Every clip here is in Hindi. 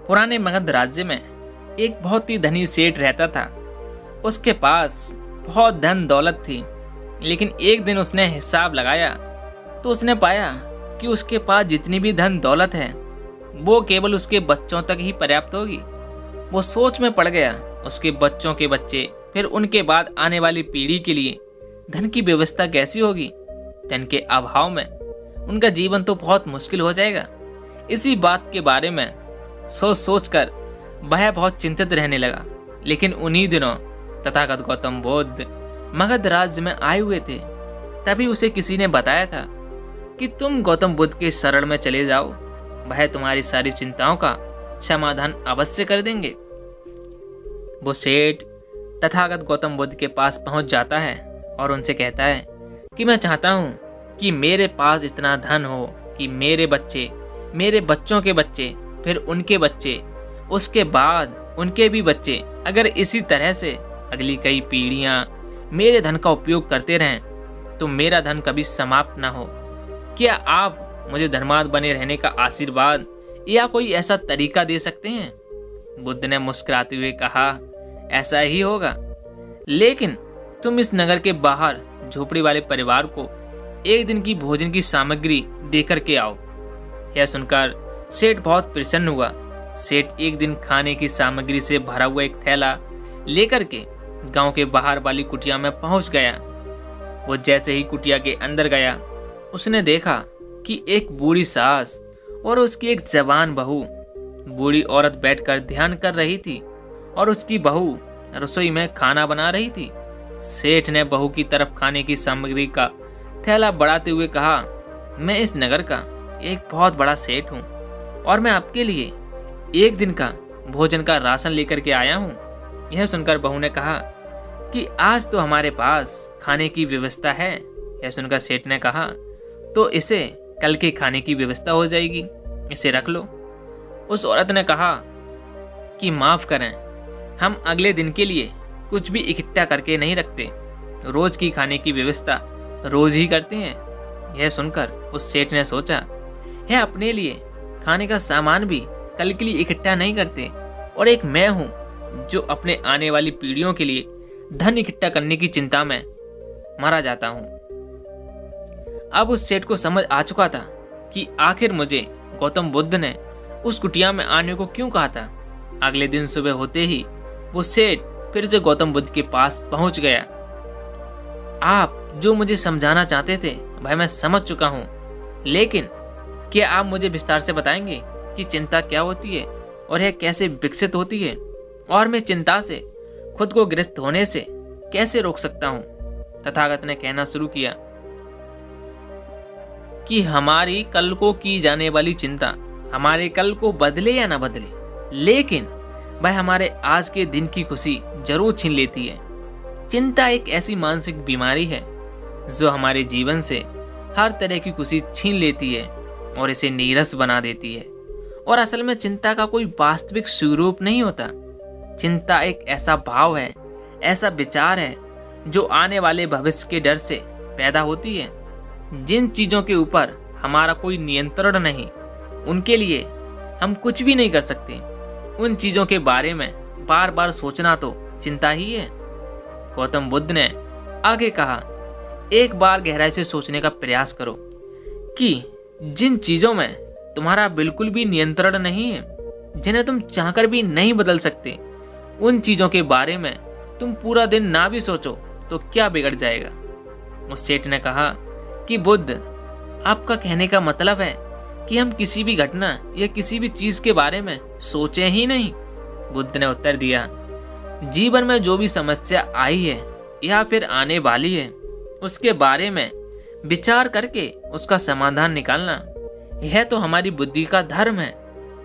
पुराने मगध राज्य में एक बहुत ही धनी सेठ रहता था। उसके पास बहुत धन दौलत थी, लेकिन एक दिन उसने हिसाब लगाया तो उसने पाया कि उसके पास जितनी भी धन दौलत है वो केवल उसके बच्चों तक ही पर्याप्त होगी। वो सोच में पड़ गया, उसके बच्चों के बच्चे, फिर उनके बाद आने वाली पीढ़ी के लिए धन की व्यवस्था कैसी होगी। धन के अभाव में उनका जीवन तो बहुत मुश्किल हो जाएगा। इसी बात के बारे में सोच सोच कर वह बहुत चिंतित रहने लगा। लेकिन उन्हीं दिनों तथागत गौतम बुद्ध मगध राज्य में आए हुए थे। तभी उसे किसी ने बताया था कि तुम गौतम बुद्ध के शरण में चले जाओ, वह तुम्हारी सारी चिंताओं का समाधान अवश्य कर देंगे। वो सेठ तथागत गौतम बुद्ध के पास पहुंच जाता है और उनसे कहता है कि मैं चाहता हूं कि मेरे पास इतना धन हो कि मेरे बच्चे, मेरे बच्चों के बच्चे, फिर उनके बच्चे, उसके बाद उनके भी बच्चे, अगर इसी तरह से अगली कई पीढ़ियां मेरे धन का उपयोग करते रहें तो मेरा धन कभी समाप्त ना हो। क्या आप मुझे धर्मात्म बने रहने का आशीर्वाद या कोई ऐसा तरीका दे सकते हैं? बुद्ध ने मुस्कुराते हुए कहा, ऐसा ही होगा, लेकिन तुम इस नगर के बाहर झोपड़ी वाले परिवार को एक दिन की भोजन की सामग्री देकर के आओ। यह सुनकर सेठ बहुत प्रसन्न हुआ। सेठ एक दिन खाने की सामग्री से भरा हुआ एक थैला लेकर के गांव के बाहर वाली कुटिया में पहुंच गया। वो जैसे ही कुटिया के अंदर गया, उसने देखा कि एक बूढ़ी सास और उसकी एक जवान बहू, बूढ़ी औरत बैठकर ध्यान कर रही थी और उसकी बहू रसोई में खाना बना रही थी। सेठ ने बहू की तरफ खाने की सामग्री का थैला बढ़ाते हुए कहा, मैं इस नगर का एक बहुत बड़ा सेठ हूँ और मैं आपके लिए एक दिन का भोजन का राशन लेकर के आया हूँ। यह सुनकर बहू ने कहा कि आज तो हमारे पास खाने की व्यवस्था है। यह सुनकर सेठ ने कहा, तो इसे कल के खाने की व्यवस्था हो जाएगी, इसे रख लो। उस औरत ने कहा कि माफ करें, हम अगले दिन के लिए कुछ भी इकट्ठा करके नहीं रखते, रोज की खाने की व्यवस्था रोज ही करते हैं। यह सुनकर उस सेठ ने सोचा, यह अपने लिए खाने का सामान भी कल के लिए इकट्ठा नहीं करते और एक मैं हूं जो अपने आने वाली पीढ़ियों के लिए धन इकट्ठा करने की चिंता में मारा जाता हूं। अब उस सेठ को समझ आ चुका था कि आखिर मुझे गौतम बुद्ध ने उस कुटिया में आने को क्यों कहा था। अगले दिन सुबह होते ही वो सेठ फिर से गौतम बुद्ध के पास पहुंच गया। आप जो मुझे समझाना चाहते थे भाई मैं समझ चुका हूं, लेकिन क्या आप मुझे विस्तार से बताएंगे कि चिंता क्या होती है और यह कैसे विकसित होती है, और मैं चिंता से खुद को ग्रस्त होने से कैसे रोक सकता हूं? तथागत ने कहना शुरू किया कि हमारी कल को की जाने वाली चिंता हमारे कल को बदले या ना बदले, लेकिन वह हमारे आज के दिन की खुशी जरूर छीन लेती है। चिंता एक ऐसी मानसिक बीमारी है जो हमारे जीवन से हर तरह की खुशी छीन लेती है और इसे नीरस बना देती है। और असल में चिंता का कोई वास्तविक स्वरूप नहीं होता। चिंता एक ऐसा भाव है, ऐसा विचार है जो आने वाले भविष्य के डर से पैदा होती है। जिन चीजों के ऊपर हमारा कोई नियंत्रण नहीं, उनके लिए हम कुछ भी नहीं कर सकते। उन चीजों के बारे में बार बार सोचना तो चिंता ही है। गौतम बुद्ध ने आगे कहा, एक बार गहराई से सोचने का प्रयास करो कि जिन चीजों में तुम्हारा बिल्कुल भी नियंत्रण नहीं है, जिन्हें तुम चाहकर भी नहीं बदल सकते, उन चीजों के बारे में तुम पूरा दिन ना भी सोचो तो क्या बिगड़ जाएगा। उस सेठ ने कहा कि बुद्ध, आपका कहने का मतलब है कि हम किसी भी घटना या किसी भी चीज के बारे में सोचे ही नहीं। बुद्ध ने उत्तर दिया, जीवन में जो भी समस्या आई है या फिर आने वाली है, उसके बारे में विचार करके उसका समाधान निकालना, यह तो हमारी बुद्धि का धर्म है।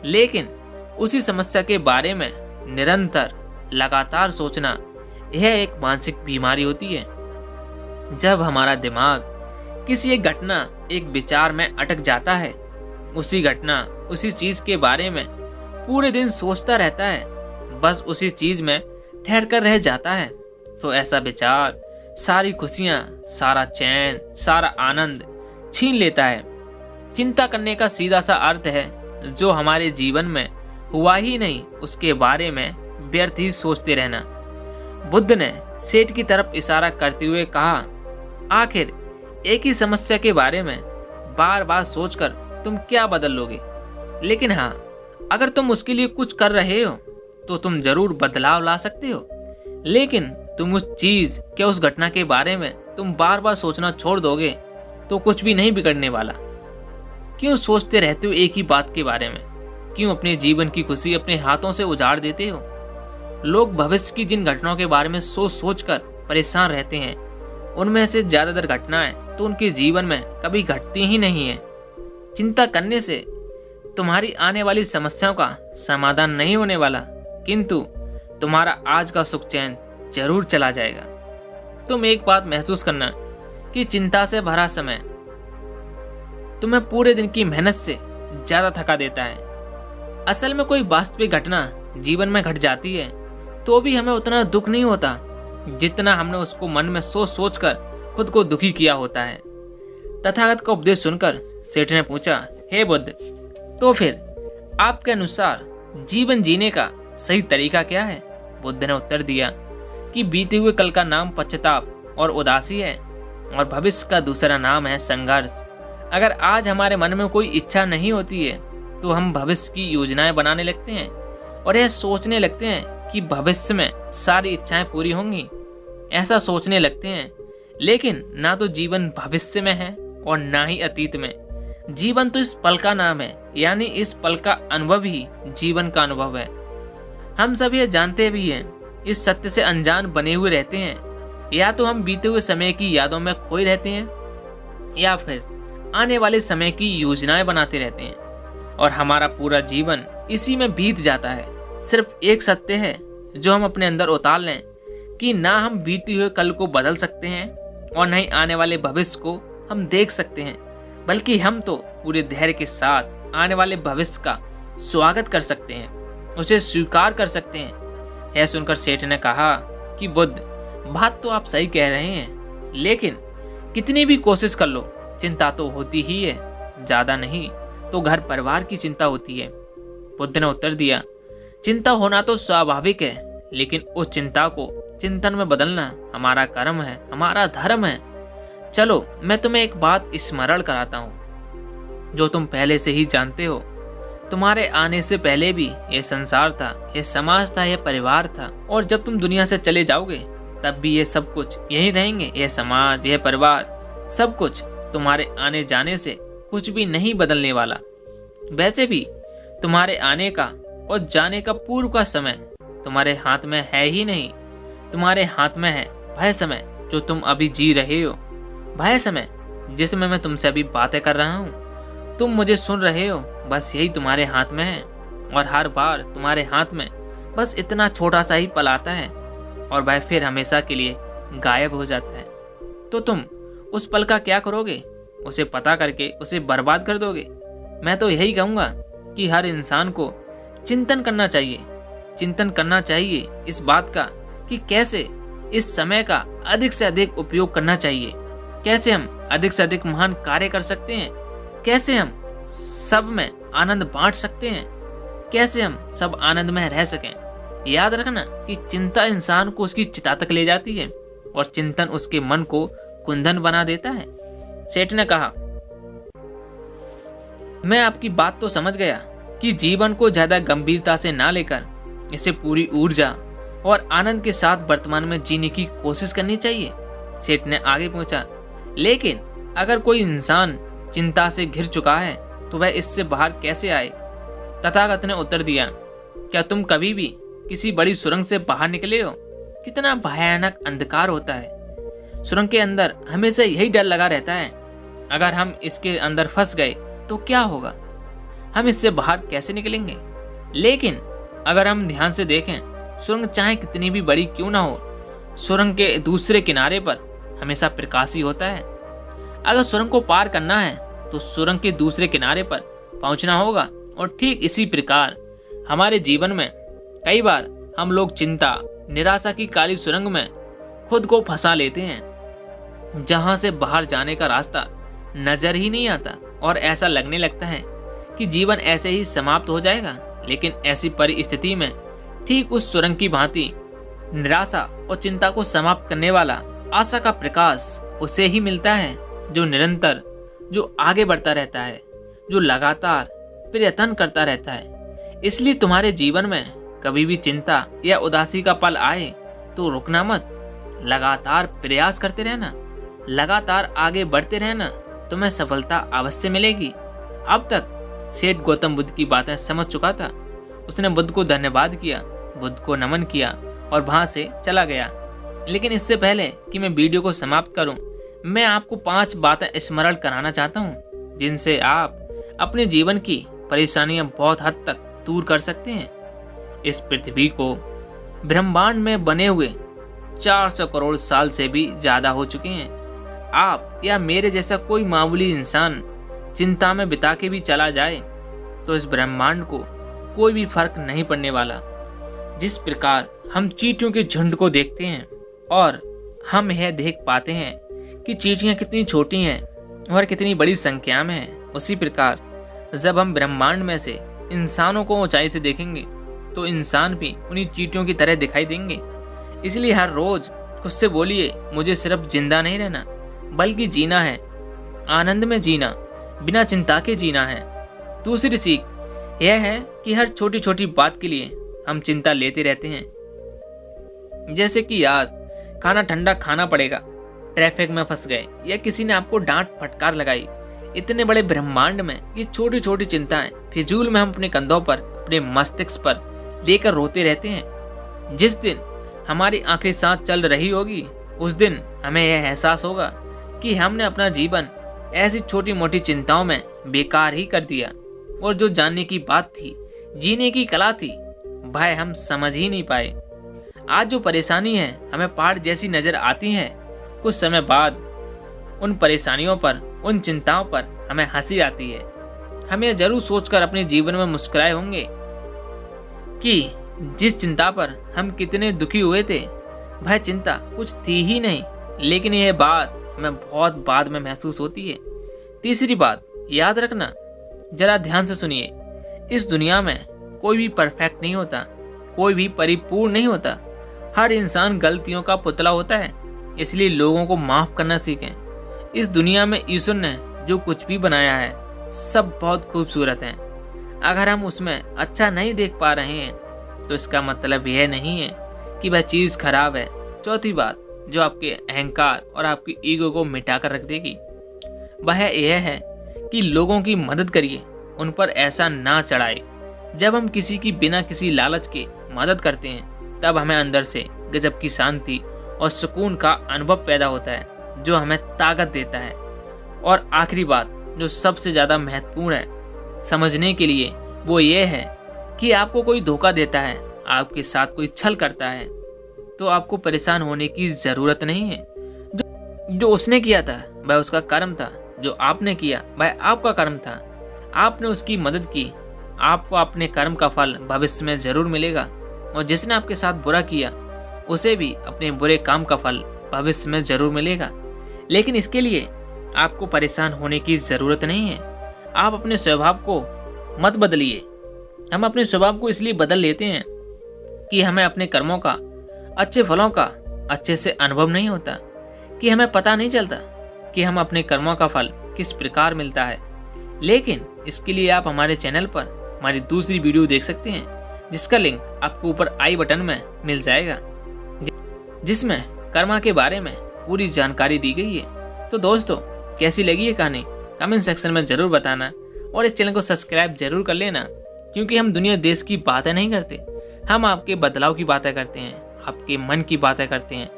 लेकिन उसी समस्या के बारे में निरंतर लगातार सोचना, यह एक मानसिक बीमारी होती है। जब हमारा दिमाग किसी एक घटना, एक विचार में अटक जाता है, उसी घटना, उसी चीज के बारे में पूरे दिन सोचता रहता है, बस उसी चीज में ठहर कर रह जाता है, तो ऐसा विचार सारी खुशियां, सारा चैन, सारा आनंद छीन लेता है। चिंता करने का सीधा सा अर्थ है जो हमारे जीवन में हुआ ही नहीं उसके बारे में व्यर्थ ही सोचते रहना। बुद्ध ने सेठ की तरफ इशारा करते हुए कहा, आखिर एक ही समस्या के बारे में बार बार सोचकर तुम क्या बदल लोगे? लेकिन हाँ, अगर तुम उसके लिए कुछ कर रहे हो तो तुम जरूर बदलाव ला सकते हो। लेकिन तुम उस चीज क्या उस घटना के बारे में तुम बार बार सोचना छोड़ दोगे तो कुछ भी नहीं बिगड़ने वाला। क्यों सोचते रहते हो एक ही बात के बारे में? क्यों अपने जीवन की खुशी अपने हाथों से उजाड़ देते हो? लोग भविष्य की जिन घटनाओं के बारे में सोच सोच कर परेशान रहते हैं, उनमें से ज्यादातर घटनाएं तो उनके जीवन में कभी घटती ही नहीं है। चिंता करने से तुम्हारी आने वाली समस्याओं का समाधान नहीं होने वाला, किंतु तुम्हारा आज का सुख चैन जरूर चला जाएगा। तुम एक बात महसूस करना कि चिंता से भरा समय तुम्हें पूरे दिन की मेहनत से ज्यादा थका देता है। असल में कोई वास्तविक घटना जीवन में घट जाती है तो भी हमें उतना दुख नहीं होता जितना हमने उसको मन में सोच सोच कर खुद को दुखी किया होता है। तथागत का उपदेश सुनकर सेठ ने पूछा, हे बुद्ध, तो फिर आपके अनुसार जीवन जीने का सही तरीका क्या है? बुद्ध ने उत्तर दिया कि बीते हुए कल का नाम पश्चाताप और उदासी है और भविष्य का दूसरा नाम है संघर्ष। अगर आज हमारे मन में कोई इच्छा नहीं होती है तो हम भविष्य की योजनाएं बनाने लगते हैं और यह सोचने लगते हैं कि भविष्य में सारी इच्छाएं पूरी होंगी। ऐसा सोचने लगते हैं, लेकिन ना तो जीवन भविष्य में है और ना ही अतीत में। जीवन तो इस पल का नाम है, यानी इस पल का अनुभव ही जीवन का अनुभव है। हम सब यह जानते भी हैं, इस सत्य से अनजान बने हुए रहते हैं। या तो हम बीते हुए समय की यादों में खोए रहते हैं या फिर आने वाले समय की योजनाएं बनाते रहते हैं और हमारा पूरा जीवन इसी में बीत जाता है। सिर्फ एक सत्य है जो हम अपने अंदर उतार लें कि ना हम बीते हुए कल को बदल सकते हैं और न ही आने वाले भविष्य को हम देख सकते हैं, बल्कि हम तो पूरे धैर्य के साथ आने वाले भविष्य का स्वागत कर सकते हैं, उसे स्वीकार कर सकते हैं। यह सुनकर सेठ ने कहा कि बुद्ध, बात तो आप सही कह रहे हैं, लेकिन कितनी भी कोशिश कर लो चिंता तो होती ही है, ज्यादा नहीं तो घर परिवार की चिंता होती है। बुद्ध ने उत्तर दिया, चिंता होना तो स्वाभाविक है, लेकिन उस चिंता को चिंतन में बदलना हमारा कर्म है, हमारा धर्म है। चलो मैं तुम्हें एक बात स्मरण कराता हूँ जो तुम पहले से ही जानते हो। तुम्हारे आने से पहले भी यह संसार था, यह समाज था, यह परिवार था, और जब तुम दुनिया से चले जाओगे तब भी ये सब कुछ यही रहेंगे। यह समाज, यह परिवार, सब कुछ तुम्हारे आने जाने से कुछ भी नहीं बदलने वाला। वैसे भी तुम्हारे आने का और जाने का पूर्व का समय तुम्हारे हाथ में है ही नहीं। तुम्हारे हाथ में है वह समय जो तुम अभी जी रहे हो, वह समय जिसमें मैं तुमसे अभी बातें कर रहा हूँ, तुम मुझे सुन रहे हो, बस यही तुम्हारे हाथ में है। और हर बार तुम्हारे हाथ में बस इतना छोटा सा ही पल आता है और वह फिर हमेशा के लिए गायब हो जाता है। तो तुम उस पल का क्या करोगे? उसे पता करके उसे बर्बाद कर दोगे? मैं तो यही कहूँगा कि हर इंसान को चिंतन करना चाहिए, चिंतन करना चाहिए इस बात का कि कैसे इस समय का अधिक से अधिक उपयोग करना चाहिए, कैसे हम अधिक से अधिक महान कार्य कर सकते हैं, कैसे हम सब में आनंद बांट सकते हैं, कैसे हम सब आनंद में रह सकें। याद रखना कि चिंता इंसान को उसकी चिता तक ले जाती है और चिंतन उसके मन को कुंदन बना देता है। सेठ ने कहा, मैं आपकी बात तो समझ गया कि जीवन को ज्यादा गंभीरता से ना लेकर इसे पूरी ऊर्जा और आनंद के साथ वर्तमान में जीने की कोशिश करनी चाहिए। सेठ ने आगे पूछा, लेकिन अगर कोई इंसान चिंता से घिर चुका है तो वह इससे बाहर कैसे आए? तथागत ने उत्तर दिया, क्या तुम कभी भी किसी बड़ी सुरंग से बाहर निकले हो? कितना भयानक अंधकार होता है। सुरंग के अंदर हमेशा यही डर लगा रहता है, अगर हम इसके अंदर फंस गए तो क्या होगा, हम इससे बाहर कैसे निकलेंगे। लेकिन अगर हम ध्यान से देखें, सुरंग चाहे कितनी भी बड़ी क्यों ना हो, सुरंग के दूसरे किनारे पर हमेशा प्रकाश ही होता है। अगर सुरंग को पार करना है तो सुरंग के दूसरे किनारे पर पहुंचना होगा। और ठीक इसी प्रकार हमारे जीवन में कई बार हम लोग चिंता, निराशा की काली सुरंग में खुद को फंसा लेते हैं, जहां से बाहर जाने का रास्ता नजर ही नहीं आता और ऐसा लगने लगता है कि जीवन ऐसे ही समाप्त हो जाएगा। लेकिन ऐसी परिस्थिति में ठीक उस सुरंग की भांति निराशा और चिंता को समाप्त करने वाला आशा का प्रकाश उसे ही मिलता है जो निरंतर, जो आगे बढ़ता रहता है, जो लगातार प्रयत्न करता रहता है। इसलिए तुम्हारे जीवन में कभी भी चिंता या उदासी का पल आए तो रुकना मत, लगातार प्रयास करते रहना, लगातार आगे बढ़ते रहना, तुम्हें सफलता अवश्य मिलेगी। अब तक सेठ गौतम बुद्ध की बातें समझ चुका था। उसने बुद्ध को धन्यवाद किया, बुद्ध को नमन किया और वहां से चला गया। लेकिन इससे पहले कि मैं वीडियो को समाप्त करूं, मैं आपको 5 बातें स्मरण कराना चाहता हूं जिनसे आप अपने जीवन की परेशानियां बहुत हद तक दूर कर सकते हैं। इस पृथ्वी को ब्रह्मांड में बने हुए 400 करोड़ साल से भी ज्यादा हो चुके हैं। आप या मेरे जैसा कोई मामूली इंसान चिंता में बिता के भी चला जाए तो इस ब्रह्मांड को कोई भी फर्क नहीं पड़ने वाला। जिस प्रकार हम चींटियों के झुंड को देखते हैं और हम यह देख पाते हैं कि चींटियां कितनी छोटी हैं और कितनी बड़ी संख्या में हैं, उसी प्रकार जब हम ब्रह्मांड में से इंसानों को ऊंचाई से देखेंगे तो इंसान भी उन्हीं चींटियों की तरह दिखाई देंगे। इसलिए हर रोज खुद से बोलिए, मुझे सिर्फ जिंदा नहीं रहना बल्कि जीना है, आनंद में जीना, बिना चिंता के जीना है। दूसरी सीख यह है कि हर छोटी छोटी बात के लिए हम चिंता लेते रहते हैं। जैसे कि आज खाना ठंडा खाना पड़ेगा, ट्रैफिक में फंस गए या किसी ने आपको डांट फटकार लगाई। इतने बड़े ब्रह्मांड में ये छोटी छोटी चिंताएं फिजूल में हम अपने कंधों पर, अपने मस्तिष्क पर लेकर रोते रहते हैं। जिस दिन हमारी आखिरी सांस चल रही होगी उस दिन हमें यह एहसास होगा कि हमने अपना जीवन ऐसी छोटी मोटी चिंताओं में बेकार ही कर दिया और जो जानने की बात थी, जीने की कला थी, भाई हम समझ ही नहीं पाए। आज जो परेशानी है हमें पहाड़ जैसी नजर आती है, कुछ समय बाद उन परेशानियों पर, उन चिंताओं पर हमें हंसी आती है। हम यह जरूर सोचकर अपने जीवन में मुस्कुराए होंगे कि जिस चिंता पर हम कितने दुखी हुए थे, भाई चिंता कुछ थी ही नहीं। लेकिन यह बात हमें बहुत बाद में महसूस होती है। तीसरी बात याद रखना, जरा ध्यान से सुनिए, इस दुनिया में कोई भी परफेक्ट नहीं होता, कोई भी परिपूर्ण नहीं होता। हर इंसान गलतियों का पुतला होता है, इसलिए लोगों को माफ करना सीखें। इस दुनिया में ईश्वर ने जो कुछ भी बनाया है सब बहुत खूबसूरत है। अगर हम उसमें अच्छा नहीं देख पा रहे हैं तो इसका मतलब यह नहीं है कि वह चीज़ खराब है। चौथी बात जो आपके अहंकार और आपकी ईगो को मिटा कर रख देगी वह यह है कि लोगों की मदद करिए, उन पर ऐसा ना चढ़ाए। जब हम किसी की बिना किसी लालच के मदद करते हैं तब हमें अंदर से गजब की शांति और सुकून का अनुभव पैदा होता है जो हमें ताकत देता है। और आखिरी बात जो सबसे ज़्यादा महत्वपूर्ण है समझने के लिए वो ये है कि आपको कोई धोखा देता है, आपके साथ कोई छल करता है तो आपको परेशान होने की ज़रूरत नहीं है। जो उसने किया था वह उसका कर्म था, जो आपने किया वह आपका कर्म था। आपने उसकी मदद की, आपको अपने कर्म का फल भविष्य में ज़रूर मिलेगा। और जिसने आपके साथ बुरा किया उसे भी अपने बुरे काम का फल भविष्य में ज़रूर मिलेगा। लेकिन इसके लिए आपको परेशान होने की ज़रूरत नहीं है। आप अपने स्वभाव को मत बदलिए। हम अपने स्वभाव को इसलिए बदल लेते हैं कि हमें अपने कर्मों का, अच्छे फलों का अच्छे से अनुभव नहीं होता, कि हमें पता नहीं चलता कि हम अपने कर्मों का फल किस प्रकार मिलता है। लेकिन इसके लिए आप हमारे चैनल पर हमारी दूसरी वीडियो देख सकते हैं जिसका लिंक आपको ऊपर आई बटन में मिल जाएगा, जिसमें कर्मा के बारे में पूरी जानकारी दी गई है। तो दोस्तों कैसी लगी ये कहानी कमेंट सेक्शन में ज़रूर बताना और इस चैनल को सब्सक्राइब जरूर कर लेना, क्योंकि हम दुनिया देश की बातें नहीं करते, हम आपके बदलाव की बातें करते हैं, आपके मन की बातें करते हैं,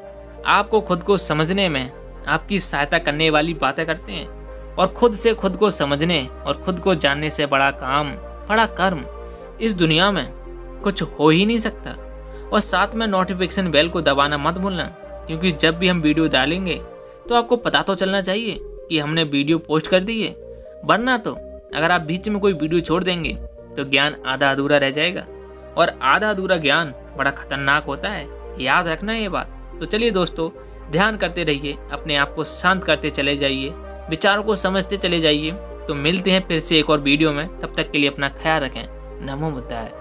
आपको खुद को समझने में आपकी सहायता करने वाली बातें करते हैं। और खुद से खुद को समझने और खुद को जानने से बड़ा काम, बड़ा कर्म इस दुनिया में कुछ हो ही नहीं सकता। और साथ में नोटिफिकेशन बेल को दबाना मत भूलना, क्योंकि जब भी हम वीडियो डालेंगे तो आपको पता तो चलना चाहिए कि हमने वीडियो पोस्ट कर दी है। वरना तो अगर आप बीच में कोई वीडियो छोड़ देंगे तो ज्ञान आधा अधूरा रह जाएगा, और आधा अधूरा ज्ञान बड़ा खतरनाक होता है, याद रखना ये बात। तो चलिए दोस्तों, ध्यान करते रहिए, अपने आप को शांत करते चले जाइए, विचारों को समझते चले जाइए। तो मिलते हैं फिर से एक और वीडियो में, तब तक के लिए अपना ख्याल रखें। नमो बुद्धाय।